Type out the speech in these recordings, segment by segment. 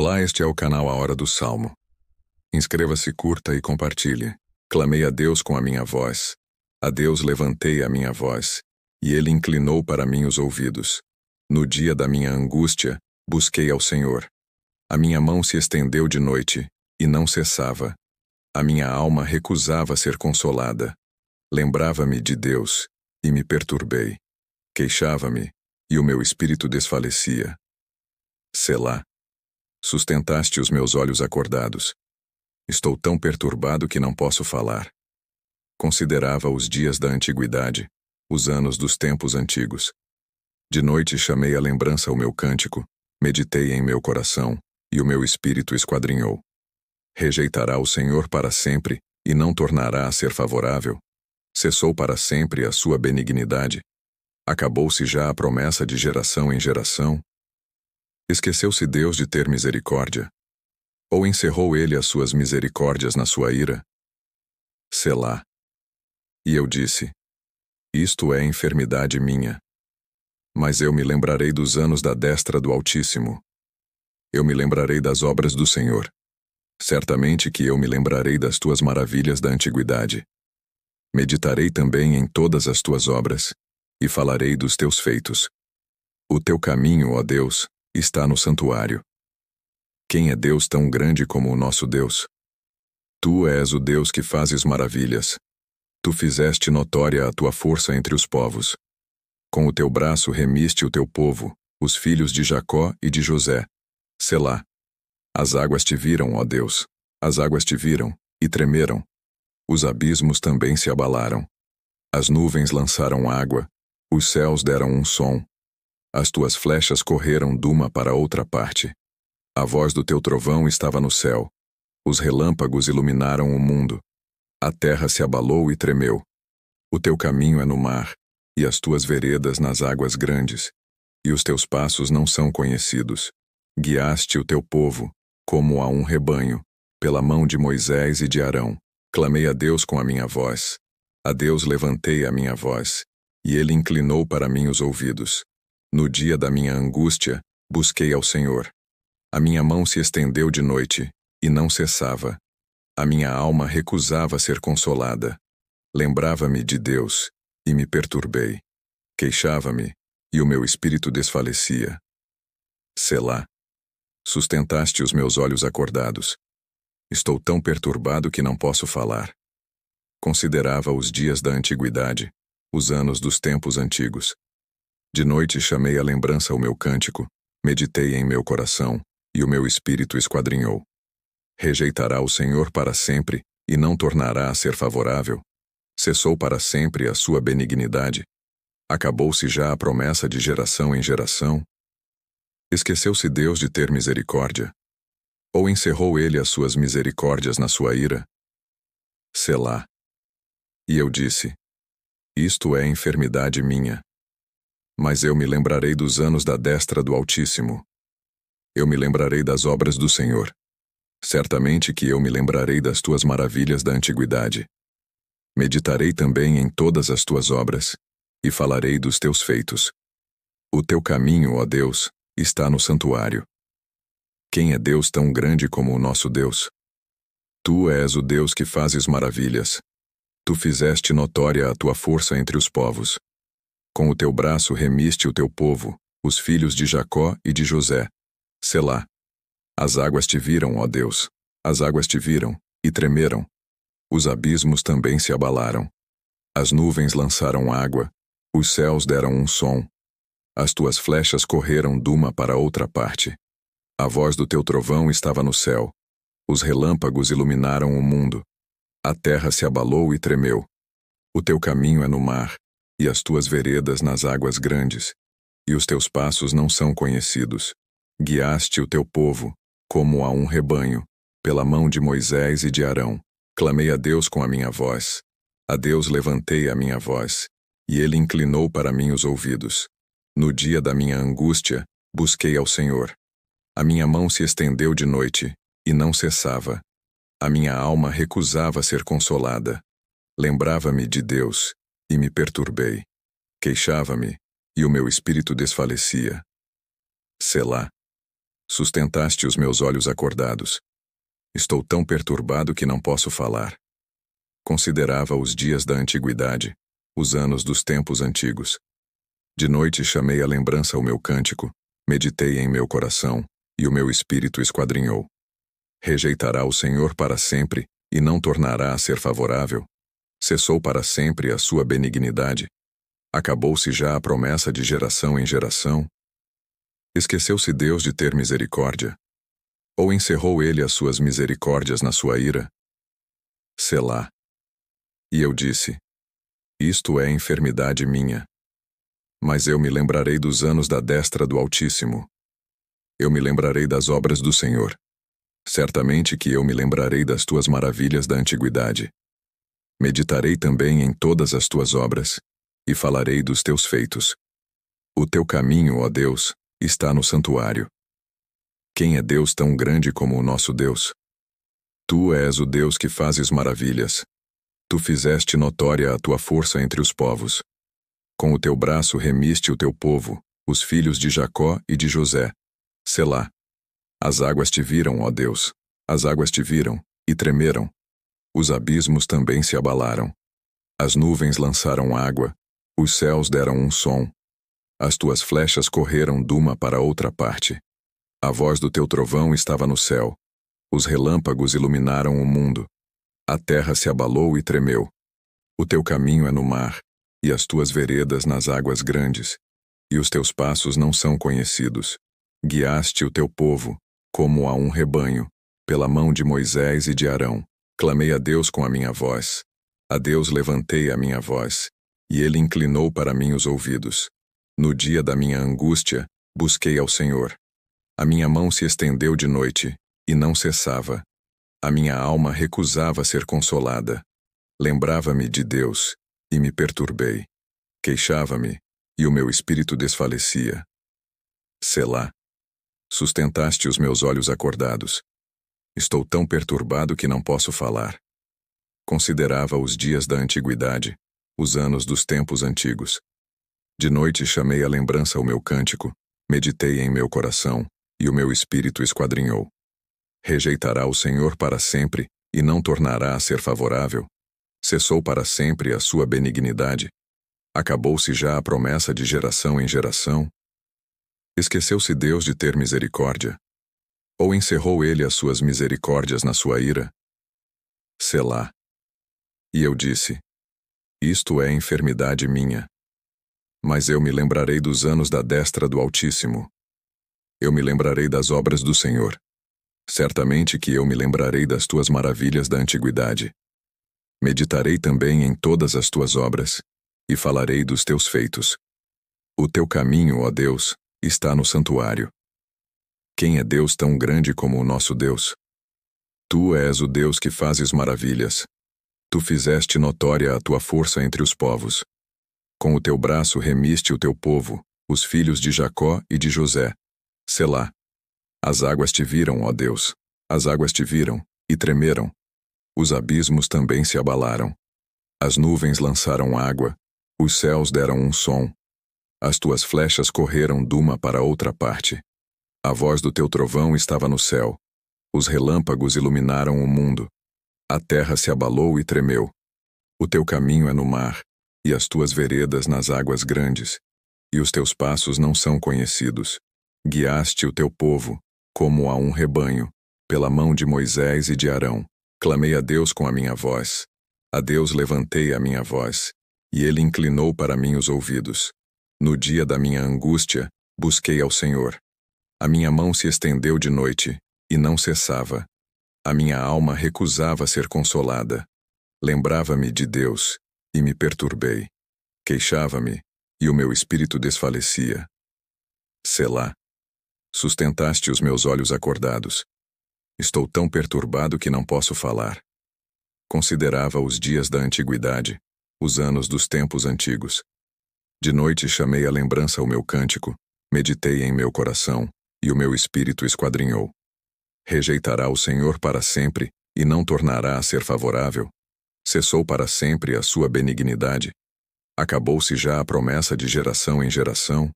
Olá, este é o canal A Hora do Salmo. Inscreva-se, curta e compartilhe. Clamei a Deus com a minha voz. A Deus levantei a minha voz, e Ele inclinou para mim os ouvidos. No dia da minha angústia, busquei ao Senhor. A minha mão se estendeu de noite, e não cessava. A minha alma recusava ser consolada. Lembrava-me de Deus, e me perturbei. Queixava-me, e o meu espírito desfalecia. Selá. Sustentaste os meus olhos acordados. Estou tão perturbado que não posso falar. Considerava os dias da antiguidade, os anos dos tempos antigos. De noite chamei à lembrança o meu cântico, meditei em meu coração, e o meu espírito esquadrinhou. Rejeitará o Senhor para sempre, e não tornará a ser favorável? Cessou para sempre a sua benignidade? Acabou-se já a promessa de geração em geração? Esqueceu-se Deus de ter misericórdia? Ou encerrou Ele as suas misericórdias na sua ira? Selá. E eu disse: isto é enfermidade minha. Mas eu me lembrarei dos anos da destra do Altíssimo. Eu me lembrarei das obras do Senhor. Certamente que eu me lembrarei das tuas maravilhas da antiguidade. Meditarei também em todas as tuas obras, e falarei dos teus feitos. O teu caminho, ó Deus, está no santuário. Quem é Deus tão grande como o nosso Deus? Tu és o Deus que fazes maravilhas. Tu fizeste notória a tua força entre os povos. Com o teu braço remiste o teu povo, os filhos de Jacó e de José. Selá. As águas te viram, ó Deus. As águas te viram, e tremeram. Os abismos também se abalaram. As nuvens lançaram água, os céus deram um som. As tuas flechas correram de uma para outra parte. A voz do teu trovão estava no céu. Os relâmpagos iluminaram o mundo. A terra se abalou e tremeu. O teu caminho é no mar, e as tuas veredas nas águas grandes. E os teus passos não são conhecidos. Guiaste o teu povo, como a um rebanho, pela mão de Moisés e de Arão. Clamei a Deus com a minha voz. A Deus levantei a minha voz, e Ele inclinou para mim os ouvidos. No dia da minha angústia, busquei ao Senhor. A minha mão se estendeu de noite, e não cessava. A minha alma recusava ser consolada. Lembrava-me de Deus, e me perturbei. Queixava-me, e o meu espírito desfalecia. Selá. Sustentaste os meus olhos acordados. Estou tão perturbado que não posso falar. Considerava os dias da antiguidade, os anos dos tempos antigos. De noite chamei à lembrança o meu cântico, meditei em meu coração, e o meu espírito esquadrinhou. Rejeitará o Senhor para sempre, e não tornará a ser favorável? Cessou para sempre a sua benignidade? Acabou-se já a promessa de geração em geração? Esqueceu-se Deus de ter misericórdia? Ou encerrou Ele as suas misericórdias na sua ira? Selá. E eu disse: isto é enfermidade minha. Mas eu me lembrarei dos anos da destra do Altíssimo. Eu me lembrarei das obras do Senhor. Certamente que eu me lembrarei das tuas maravilhas da antiguidade. Meditarei também em todas as tuas obras, e falarei dos teus feitos. O teu caminho, ó Deus, está no santuário. Quem é Deus tão grande como o nosso Deus? Tu és o Deus que fazes maravilhas. Tu fizeste notória a tua força entre os povos. Com o teu braço remiste o teu povo, os filhos de Jacó e de José. Selá. As águas te viram, ó Deus. As águas te viram, e tremeram. Os abismos também se abalaram. As nuvens lançaram água, os céus deram um som. As tuas flechas correram de uma para outra parte. A voz do teu trovão estava no céu. Os relâmpagos iluminaram o mundo. A terra se abalou e tremeu. O teu caminho é no mar, e as tuas veredas nas águas grandes, e os teus passos não são conhecidos. Guiaste o teu povo, como a um rebanho, pela mão de Moisés e de Arão. Clamei a Deus com a minha voz. A Deus levantei a minha voz, e Ele inclinou para mim os ouvidos. No dia da minha angústia, busquei ao Senhor. A minha mão se estendeu de noite, e não cessava. A minha alma recusava ser consolada. Lembrava-me de Deus, e me perturbei. Queixava-me, e o meu espírito desfalecia. Selá. Sustentaste os meus olhos acordados. Estou tão perturbado que não posso falar. Considerava os dias da antiguidade, os anos dos tempos antigos. De noite chamei à lembrança o meu cântico, meditei em meu coração, e o meu espírito esquadrinhou. Rejeitará o Senhor para sempre, e não tornará a ser favorável? Cessou para sempre a sua benignidade? Acabou-se já a promessa de geração em geração? Esqueceu-se Deus de ter misericórdia? Ou encerrou ele as suas misericórdias na sua ira? Selá. E eu disse: isto é enfermidade minha. Mas eu me lembrarei dos anos da destra do Altíssimo. Eu me lembrarei das obras do Senhor. Certamente que eu me lembrarei das tuas maravilhas da antiguidade. Meditarei também em todas as tuas obras, e falarei dos teus feitos. O teu caminho, ó Deus, está no santuário. Quem é Deus tão grande como o nosso Deus? Tu és o Deus que fazes maravilhas. Tu fizeste notória a tua força entre os povos. Com o teu braço remiste o teu povo, os filhos de Jacó e de José. Selá. As águas te viram, ó Deus, as águas te viram, e tremeram. Os abismos também se abalaram. As nuvens lançaram água, os céus deram um som. As tuas flechas correram de uma para outra parte. A voz do teu trovão estava no céu. Os relâmpagos iluminaram o mundo. A terra se abalou e tremeu. O teu caminho é no mar, e as tuas veredas nas águas grandes. E os teus passos não são conhecidos. Guiaste o teu povo, como a um rebanho, pela mão de Moisés e de Arão. Clamei a Deus com a minha voz. A Deus levantei a minha voz, e ele inclinou para mim os ouvidos. No dia da minha angústia, busquei ao Senhor. A minha mão se estendeu de noite, e não cessava. A minha alma recusava ser consolada. Lembrava-me de Deus, e me perturbei. Queixava-me, e o meu espírito desfalecia. Selá. Sustentaste os meus olhos acordados. Estou tão perturbado que não posso falar. Considerava os dias da antiguidade, os anos dos tempos antigos. De noite chamei à lembrança o meu cântico, meditei em meu coração, e o meu espírito esquadrinhou. Rejeitará o Senhor para sempre, e não tornará a ser favorável? Cessou para sempre a sua benignidade? Acabou-se já a promessa de geração em geração? Esqueceu-se Deus de ter misericórdia? Ou encerrou ele as suas misericórdias na sua ira? Selá. E eu disse: isto é enfermidade minha. Mas eu me lembrarei dos anos da destra do Altíssimo. Eu me lembrarei das obras do Senhor. Certamente que eu me lembrarei das tuas maravilhas da antiguidade. Meditarei também em todas as tuas obras, e falarei dos teus feitos. O teu caminho, ó Deus, está no santuário. Quem é Deus tão grande como o nosso Deus? Tu és o Deus que fazes maravilhas. Tu fizeste notória a tua força entre os povos. Com o teu braço remiste o teu povo, os filhos de Jacó e de José. Selá. As águas te viram, ó Deus, as águas te viram, e tremeram. Os abismos também se abalaram. As nuvens lançaram água, os céus deram um som. As tuas flechas correram de uma para outra parte. A voz do teu trovão estava no céu. Os relâmpagos iluminaram o mundo. A terra se abalou e tremeu. O teu caminho é no mar, e as tuas veredas nas águas grandes. E os teus passos não são conhecidos. Guiaste o teu povo, como a um rebanho, pela mão de Moisés e de Arão. Clamei a Deus com a minha voz. A Deus levantei a minha voz, e ele inclinou para mim os ouvidos. No dia da minha angústia, busquei ao Senhor. A minha mão se estendeu de noite, e não cessava. A minha alma recusava ser consolada. Lembrava-me de Deus, e me perturbei. Queixava-me, e o meu espírito desfalecia. Selá. Sustentaste os meus olhos acordados. Estou tão perturbado que não posso falar. Considerava os dias da antiguidade, os anos dos tempos antigos. De noite chamei à lembrança o meu cântico, meditei em meu coração, e o meu espírito esquadrinhou. Rejeitará o Senhor para sempre, e não tornará a ser favorável? Cessou para sempre a sua benignidade? Acabou-se já a promessa de geração em geração?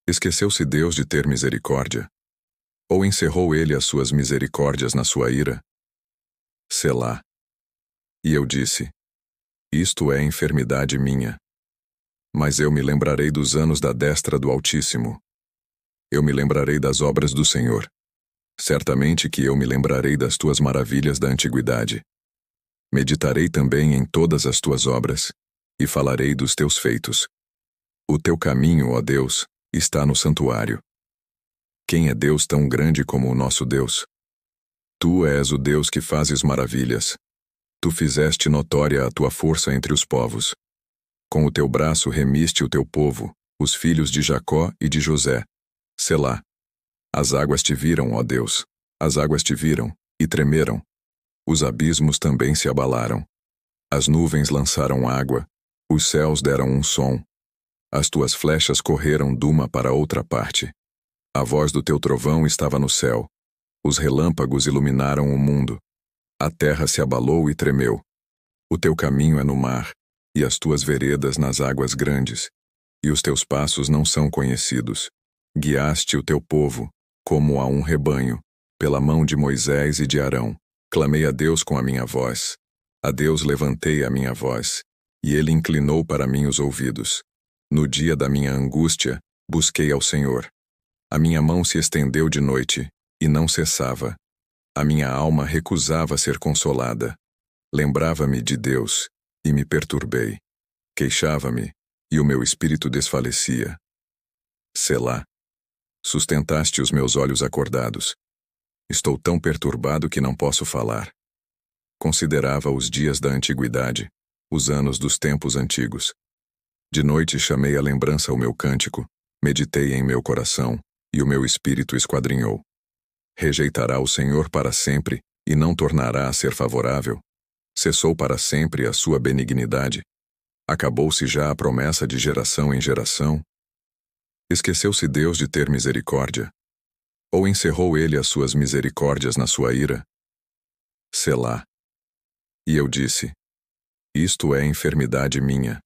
Esqueceu-se Deus de ter misericórdia? Ou encerrou ele as suas misericórdias na sua ira? Selá. E eu disse: Isto é enfermidade minha. Mas eu me lembrarei dos anos da destra do Altíssimo. Eu me lembrarei das obras do Senhor. Certamente que eu me lembrarei das tuas maravilhas da antiguidade. Meditarei também em todas as tuas obras, e falarei dos teus feitos. O teu caminho, ó Deus, está no santuário. Quem é Deus tão grande como o nosso Deus? Tu és o Deus que fazes maravilhas. Tu fizeste notória a tua força entre os povos. Com o teu braço remiste o teu povo, os filhos de Jacó e de José. Selá. As águas te viram, ó Deus, as águas te viram, e tremeram. Os abismos também se abalaram. As nuvens lançaram água, os céus deram um som. As tuas flechas correram de uma para outra parte. A voz do teu trovão estava no céu. Os relâmpagos iluminaram o mundo. A terra se abalou e tremeu. O teu caminho é no mar, e as tuas veredas nas águas grandes, e os teus passos não são conhecidos. Guiaste o teu povo, como a um rebanho, pela mão de Moisés e de Arão. Clamei a Deus com a minha voz. A Deus levantei a minha voz, e ele inclinou para mim os ouvidos. No dia da minha angústia, busquei ao Senhor. A minha mão se estendeu de noite, e não cessava. A minha alma recusava ser consolada. Lembrava-me de Deus, e me perturbei. Queixava-me, e o meu espírito desfalecia. Selá. Sustentaste os meus olhos acordados. Estou tão perturbado que não posso falar. Considerava os dias da antiguidade, os anos dos tempos antigos. De noite chamei à lembrança o meu cântico, meditei em meu coração, e o meu espírito esquadrinhou. Rejeitará o Senhor para sempre, e não tornará a ser favorável? Cessou para sempre a sua benignidade? Acabou-se já a promessa de geração em geração? Esqueceu-se Deus de ter misericórdia? Ou encerrou ele as suas misericórdias na sua ira? Selá. E eu disse: Isto é enfermidade minha.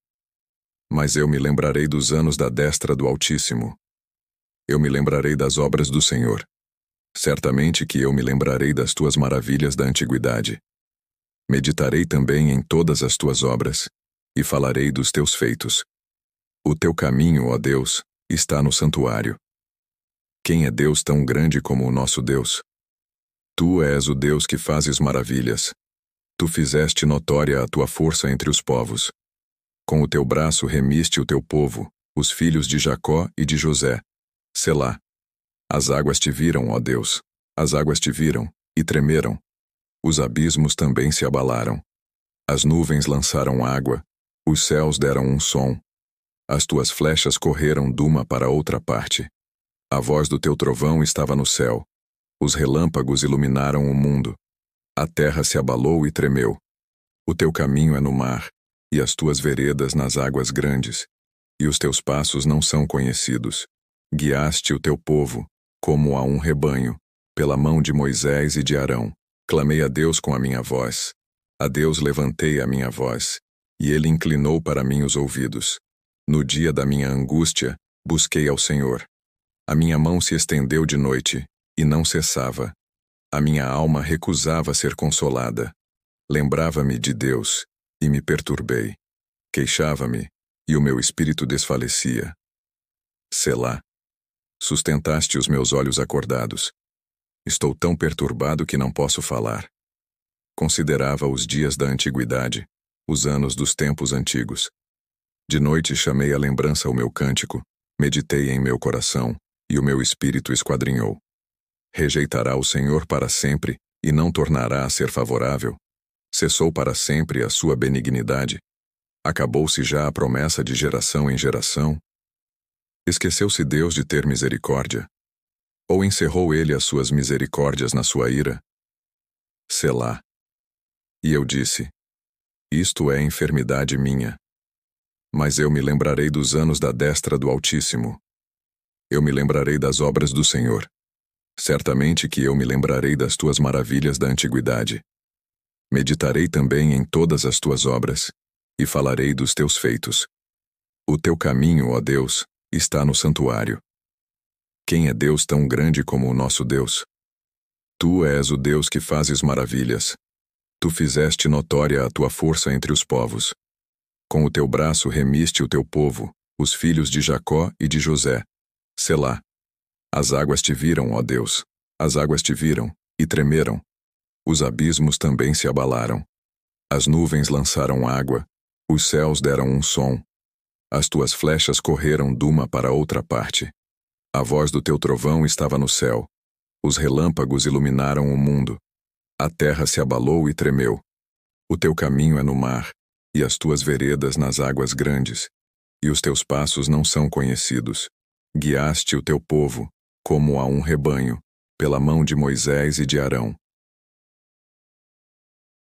Mas eu me lembrarei dos anos da destra do Altíssimo. Eu me lembrarei das obras do Senhor. Certamente que eu me lembrarei das tuas maravilhas da antiguidade. Meditarei também em todas as tuas obras, e falarei dos teus feitos. O teu caminho, ó Deus, está no santuário. Quem é Deus tão grande como o nosso Deus? Tu és o Deus que fazes maravilhas. Tu fizeste notória a tua força entre os povos. Com o teu braço remiste o teu povo, os filhos de Jacó e de José. Selá. As águas te viram, ó Deus, as águas te viram, e tremeram. Os abismos também se abalaram. As nuvens lançaram água, os céus deram um som. As tuas flechas correram de uma para outra parte. A voz do teu trovão estava no céu. Os relâmpagos iluminaram o mundo. A terra se abalou e tremeu. O teu caminho é no mar, e as tuas veredas nas águas grandes, e os teus passos não são conhecidos. Guiaste o teu povo, como a um rebanho, pela mão de Moisés e de Arão. Clamei a Deus com a minha voz. A Deus levantei a minha voz, e ele inclinou para mim os ouvidos. No dia da minha angústia, busquei ao Senhor. A minha mão se estendeu de noite, e não cessava. A minha alma recusava ser consolada. Lembrava-me de Deus, e me perturbei. Queixava-me, e o meu espírito desfalecia. Selá. Sustentaste os meus olhos acordados. Estou tão perturbado que não posso falar. Considerava os dias da antiguidade, os anos dos tempos antigos. De noite chamei à lembrança o meu cântico, meditei em meu coração, e o meu espírito esquadrinhou. Rejeitará o Senhor para sempre, e não tornará a ser favorável? Cessou para sempre a sua benignidade? Acabou-se já a promessa de geração em geração? Esqueceu-se Deus de ter misericórdia? Ou encerrou ele as suas misericórdias na sua ira? Selá. E eu disse: Isto é enfermidade minha. Mas eu me lembrarei dos anos da destra do Altíssimo. Eu me lembrarei das obras do Senhor. Certamente que eu me lembrarei das tuas maravilhas da antiguidade. Meditarei também em todas as tuas obras, e falarei dos teus feitos. O teu caminho, ó Deus, está no santuário. Quem é Deus tão grande como o nosso Deus? Tu és o Deus que fazes maravilhas. Tu fizeste notória a tua força entre os povos. Com o teu braço remiste o teu povo, os filhos de Jacó e de José. Selá. As águas te viram, ó Deus. As águas te viram, e tremeram. Os abismos também se abalaram. As nuvens lançaram água, os céus deram um som. As tuas flechas correram de uma para outra parte. A voz do teu trovão estava no céu. Os relâmpagos iluminaram o mundo. A terra se abalou e tremeu. O teu caminho é no mar, e as tuas veredas nas águas grandes, e os teus passos não são conhecidos. Guiaste o teu povo, como a um rebanho, pela mão de Moisés e de Arão.